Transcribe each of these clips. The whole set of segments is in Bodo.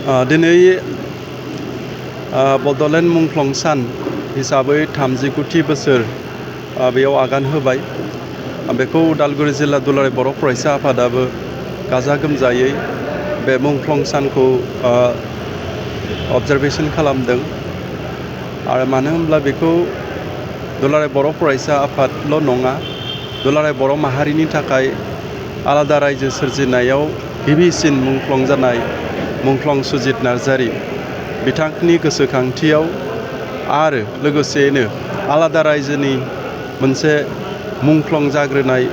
दिनै बड'लेण्ड मुंख्लं सान हिसाबै 39थि बोसोर बेयाव आगान होबाय। बेखौ उदालगुरि जिल्ला दुलाराय बर' फरायसा आफादाबो गाजा गोमजायै बे मुंख्लं सानखौ अबजारभेसन खालामदों। आरो मानो होनब्ला बेखौ दुलाराय बर' फरायसा आफादल' नङा, दुलाराय बर' माहारिनि थाखाय आलादा रायजो सोरजिनायाव गिबिसिन मुंख्लं जानाय मुंख्लं सुजित नार्जारी बिथांनि गोसोखांथियाव आरो लोगोसेयैनो आलादा रायजोनि मोनसे मुंख्लं जाग्रोनाय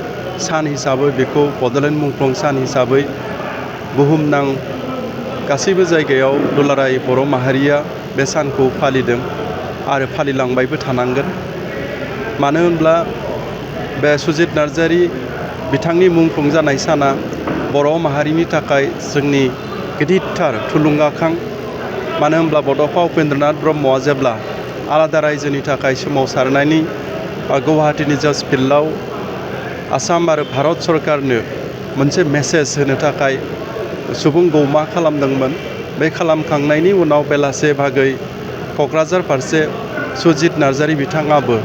सान हिसाबै बेखौ बड'लेण्ड मुंख्लं सान हिसाबै बुहुमनां गासैबो जायगायाव दुलाराय बर' माहारिया बे सानखौ फालिदों आरो फालिलांबायबो थानांगोन। मानो होनब्ला बे सुजित नार्जारी बिथांनि मुंख्लं जानाय साना बर' माहारिनि थाखाय जोंनि गिदिरथार थुलुंगाखां। मानो होनब्ला बड'फा उपेन्द्रनाथ ब्रह्मआ जेब्ला आलादा रायजोनि थाखाय सोमावसारनायनि गुवाहाटीनि जाज फिल्डआव आसाम आरो भारत सरकारनो मोनसे मेसेज होनो थाखाय सुबुं गौमा खालामदोंमोन। बे खालामखांनायनि उनाव बेलासे भागै क'क्राझार फारसे सुजित नार्जारी बिथाङाबो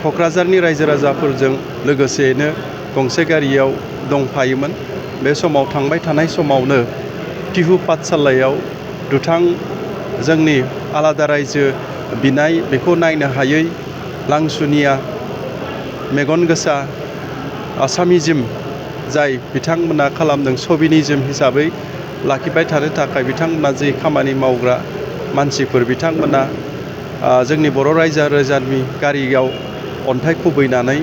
क'क्राझारनि रायजो राजाफोरजों लोगोसेयैनो गंसे गारियाव दंफायोमोन। बे समाव थांबाय थानाय समावनो तिहु पाठसालायाव दुथां जोंनि आलादा रायजो बिनाय बेखौ नायनो हायै लांसुनिया मेगन गोसा आसामिजिम जाय बिथांमोना खालामदों सबिनिजिम हिसाबै लाखिबाय थानो थाखाय बिथांमोना जि खामानि मावग्रा मानसिफोर बिथांमोना जोंनि बर' रायजो राजानि गारियाव अन्थाइ खुबैनानै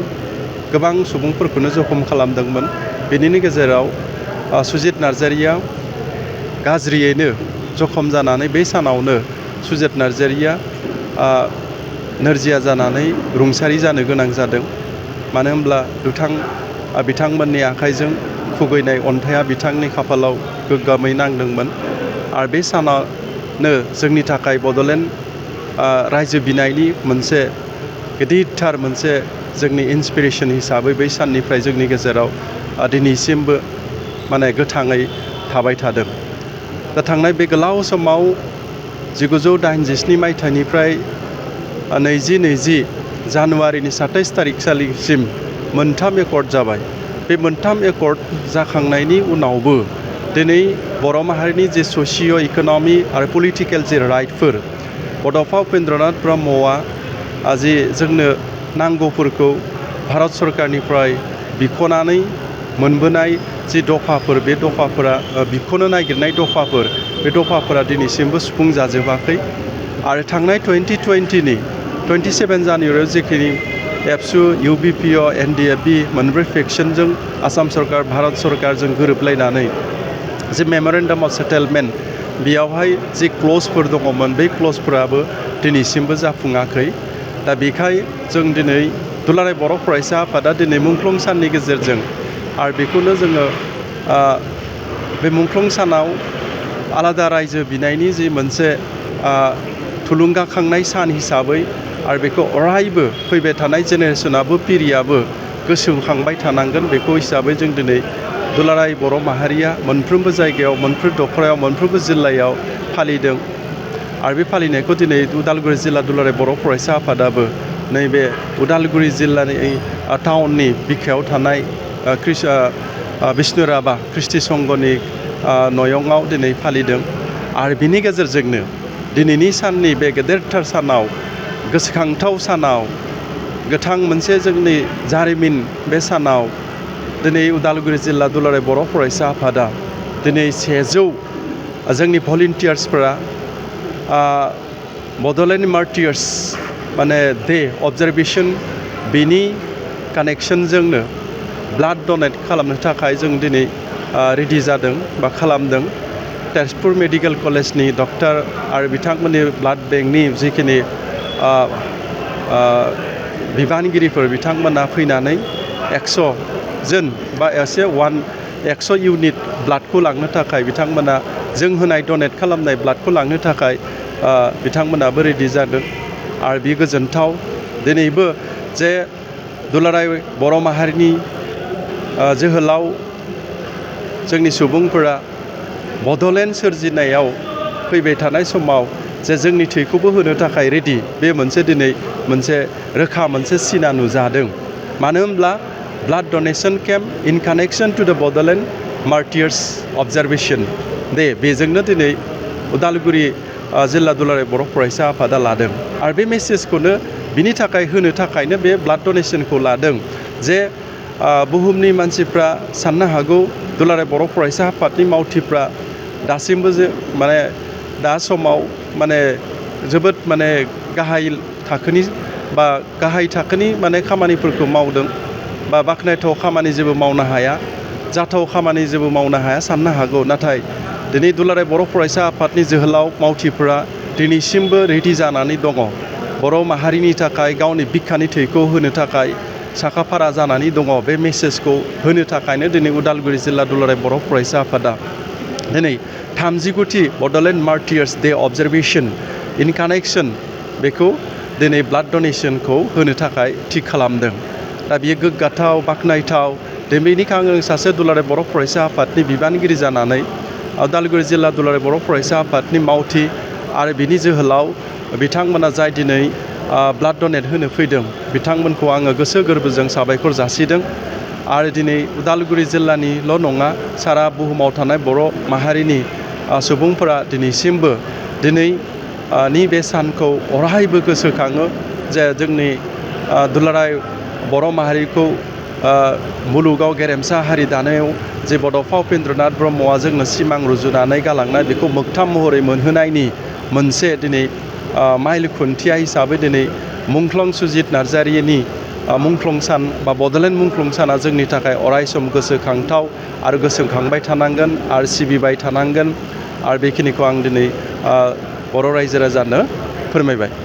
गोबां सुबुंफोरखौनो जखम खालामदोंमोन। बेनिनो गेजेराव सुजित नार्जारीया गाज्रियैनो जखम जानानै बे सानावनो सुजित नार्जारीया नोरजिया जानानै रुंसारि जानो गोनां जादों। मानो होनब्ला बिथांमोननि आखाइजों खुबैनाय अन्थाइया बिथांनि खाफालाव गोग्गोमै नांदोंमोन। आरो बे सानानो जोंनि थाखाय बड'लेण्ड रायजो बिनायनि मोनसे गिदिरथार मोनसे जोंनि इन्सपिरेसन हिसाबै बै साननिफ्राय जोंनि गेजेराव दिनैसिमबो माने गोथाङै थाबाय थादों। दा थांनाय बे गोलाव समाव 1987 मायथाइनिफ्राय 2020 जानुवारिनि 27 थारिखसिम मोनथाम एकर्ड जाबाय। बे मोनथाम एकर्ड जाखांनायनि उनावबो दिनै बर' माहारिनि जे ससिय' इक'नमि आरो पलिटिकेल जे राइटफोर बड'फा उपेन्द्रनाथ ब्रह्मआ जि जोंनो नांगौफोरखौ भारत सरकारनिफ्राय बिख'नानै मोनबोनाय जि दफाफोर बे दफाफोरा बिख'नो नागिरनाय दफाफोर बे दफाफोरा दिनैसिमबो सुफुं जाजोबाखै। आरो थांनाय 2020नि 27 जानुवारियाव जेखिनि एबसु UBPO NDFB मोनब्रै फेक्सनजों आसाम सरकार भारत सरकारजों गोरोबलायनानै जे मेम'रेन्डाम अफ सेटेलमेन्ट बेयावहाय जि क्लजफोर दङमोन बै क्लजफोराबो दिनैसिमबो जाफुङाखै। दा बेखाय जों दिनै दुलाराय बर' फरायसा आफादा दिनै मुंख्लं साननि गेजेरजों आरो बेखौनो जोङो बे मुंख्लं सानाव आलादा रायजो बिनायनि जि मोनसे थुलुंगाखांनाय सान हिसाबै आरो बेखौ अरायबो फैबाय थानाय जेनेरेसनाबो पिरियाबो गोसोखांबाय थानांगोन बेखौ हिसाबै जों दिनै दुलाराय बर' माहारिया मोनफ्रोमबो जायगायाव मोनफ्रोम दख'रायाव मोनफ्रोमबो जिल्लायाव फालिदों। आरो बे फालिनायखौ दिनै उदालगुरि जिल्ला दुलाराय बर' फरायसा आफादाबो नैबे उदालगुरि जिल्लानि टाउननि बिखायाव थानाय बिष्णु राभा ख्रिस्टि संघनि नयंआव दिनै फालिदों। आरो बिनि गेजेरजोंनो दिनैनि साननि बे गेदेरथार सानाव गोसोखांथाव सानाव गोथां मोनसे जोंनि जारिमिन बे सानाव दिनै उदालगुरि जिल्ला दुलाराय बर' फरायसा आफादा दिनै 100 जोंनि भलिन्टियार्सफोरा बड'लेण्ड मार्टियार्स माने डे अबजारभेसन बेनि कानेक्सनजोंनो ब्लाड डनेट खालामनो थाखाय जों दिनै रेडि जादों बा खालामदों। तेजपुर मेडिकेल कलेजनि डक्टर आरो बिथांमोननि ब्लाड बेंकनि जिखिनि बिबानगिरिफोर बिथांमोना फैनानै 100 जन बा 100 इउनिट ब्लाडखौ लांनो थाखाय बिथांमोना जों होनाय डनेट खालामनाय ब्लाडखौ लांनो थाखाय बिथांमोनाबो रेडि जादों। आरो बे गोजोनथाव दिनैबो जे दुलाराय बर' माहारिनि जोहोलाव जोंनि सुबुंफोरा बड'लेण्ड सोरजिनायाव फैबाय थानाय समाव जे जोंनि थैखौबो होनो थाखाय रेडि बे मोनसे दिनै मोनसे रोखा मोनसे सिना नुजादों मानो होनब्ला ब्लाड डनेशन केम्प इन कानेक्शन टु द बड'लेण्ड मार्टियार्स अबजारभेशन बेजोंनो दिनै उदालगुरि जिल्ला दुलाराय बर' फरायसा आफादा लादों आरो बे मेसेजखौनो बिनि थाखाय होनो थाखायनो बे ब्लाड डनेशनखौ लादों जे बुहुमनि मानसिफ्रा साननो हागौ दुलाराय बर' फरायसा आफादनि मावथिफ्रा दासिमबो जे माने दा समाव माने जोबोद माने गाहाय थाखोनि माने खामानिफोरखौ मावदों बा बाख्नायथाव खामानि जेबो मावनो हाया जाथाव खामानि जेबो मावनो हाया साननो हागौ नाथाय दिनै दुलाराय बर' फरायसा आफादनि जोहोलाव मावथिफोरा दिनैसिमबो रेडि जानानै दङ बर' माहारिनि थाखाय गावनि बिखानि थैखौ होनो थाखाय साखाफारा जानानै दङ बे मेसेजखौ होनो थाखायनो दिनै उदालगुरि जिल्ला दुलाराय बर' फरायसा आफादा दिनै 39थि बड'लेण्ड मार्टियार्स डे अबजारभेशन इन कानेक्शन बेखौ दिनै ब्लाड डनेशनखौ होनो थाखाय थिग खालामदों दा बियो गोग्गाथाव बाख्नायथाव बेनिखायनो आङो सासे दुलाराय बर' फरायसा आफादनि बिबानगिरि जानानै उदालगुरि जिल्ला दुलाराय बर' फरायसा आफादनि मावथि आरो बिनि जोहोलाव बिथांमोना जाय दिनै ब्लाड डनेट होनो फैदों बिथांमोनखौ आङो गोसो गोरबोजों साबायखर जासिदों आरो दिनै उदालगुरि जिल्लानिल' नङा सारा बुहुमाव थानाय बर' माहारिनि सुबुंफोरा दिनैसिमबो दिनैनि बे सानखौ अरायबो गोसोखाङो जे जोंनि दुलाराय बर' माहारिखौ मुलुगाव गेरेमसा हारि दानायाव जे बड'फा उपेन्द्रनाथ ब्रह्मआ जोंनो सिमां रुजुनानै गालांनाय बेखौ मोगथां महरै मोनहोनायनि मोनसे दिनै माइल खुन्थिया हिसाबै दिनै मुंख्लं सुजित नार्जारिनि मुंख्लं सान बा बड'लेण्ड मुंख्लं साना जोंनि थाखाय अरायसम गोसोखांथाव आरो गोसोखांबाय थानांगोन आरो सिबिबाय थानांगोन आरो बेखिनिखौ आं दिनै बर' रायजो राजानो फोरमायबाय।